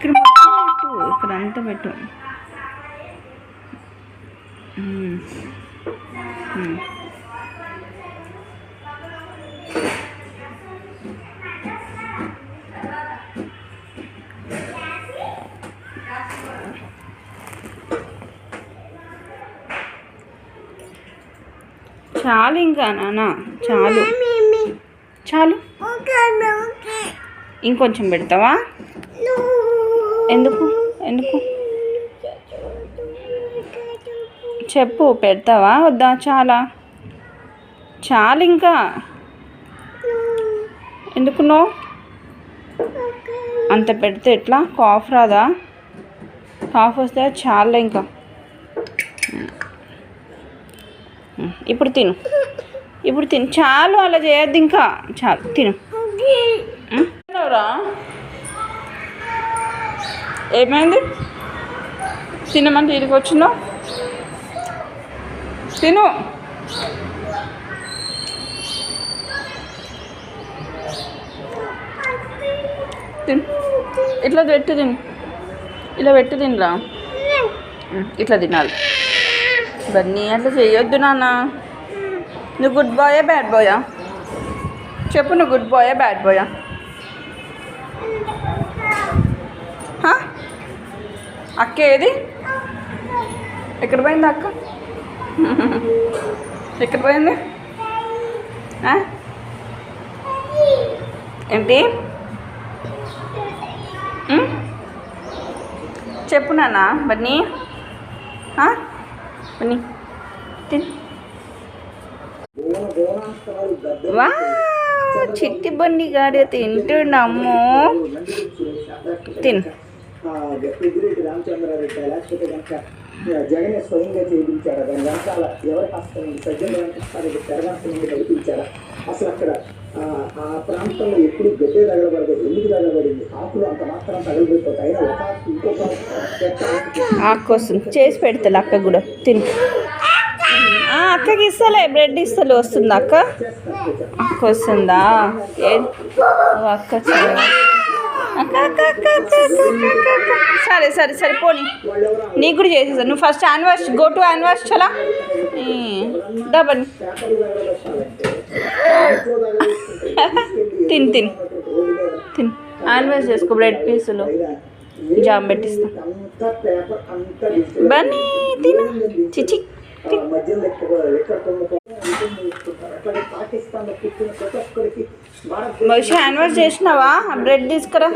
ఇక్కడ మొత్తం పెట్టు, ఇక్కడ అంతా పెట్టు. చాలు ఇంకా నాన్న, చాలు చాలు. ఇంకొంచెం పెడతావా? ఎందుకు ఎందుకు చెప్పు, పెడతావా వద్దా? చాలా చాలు ఇంకా. ఎందుకు నో? అంత పెడితే ఎట్లా? కాఫ్ రాదా? కాఫ్ వస్తే చాలా ఇంకా. ఇప్పుడు తిను, ఇప్పుడు తిను. చాలు, అలా చేయొద్దు ఇంకా. చాలు తిను. రా, ఏమైంది? తినమని తిరిగి వచ్చినావు. తిను. తిను, ఇట్లా పెట్టు తిను, ఇలా పెట్టు తినరా. ఇట్లా తినాలి. బన్నీ అట్లా చేయొద్దు నాన్న. నువ్వు గుడ్ బాయా బ్యాడ్ బాయా? చెప్పు, నువ్వు గుడ్ బాయా బ్యాడ్ బాయా? అక్క ఏది? ఎక్కడ పోయింది అక్క? ఎక్కడ పోయింది? ఏంటి చెప్పు నాన్న. బన్నీ బన్నీ తిన్. వా, చిట్టి బన్నీ గారు తింటున్నాము. తిన్. పెద్దిరెడ్డి రామచంద్రారెడ్డి లేకపోతే కనుక జగన్ స్వయంగా చేయించారా? దాని వెనకాల ఎవరి హస్తం ఉంది? సజ్జల వెంకటేశ్వరరెడ్డి తెరగాస్తం నుండి నడిపించారా? అసలు అక్కడ ఆ ప్రాంతంలో ఎప్పుడు గడ్డే తగలబడదు, ఎందుకు తగలబడింది? ఆకులు అంత మాత్రం తగలబడిపోతాయి. అయినా ఒక ఇంకొక ఆకు వస్తుంది, చేసి పెడతాను అక్క కూడా. తిని అక్కకి ఇస్తలే, బ్రెడ్ ఇస్తలే. వస్తుందా అక్క? అక్క వస్తుందా? అక్క సరే సరే సరే పోనీ, నీకు కూడా చేసేసా. నువ్వు first hand wash, go to hand wash. చలా డబల్. తిని తిని తిని హ్యాండ్ వాష్ చేసుకో. బ్రెడ్ పీసులు జామ్ పెట్టిస్తా. బన్నీ తిను. చిచి మనిషి హ్యాండ్ వాష్ చేసినావా? బ్రెడ్ తీసుకురా.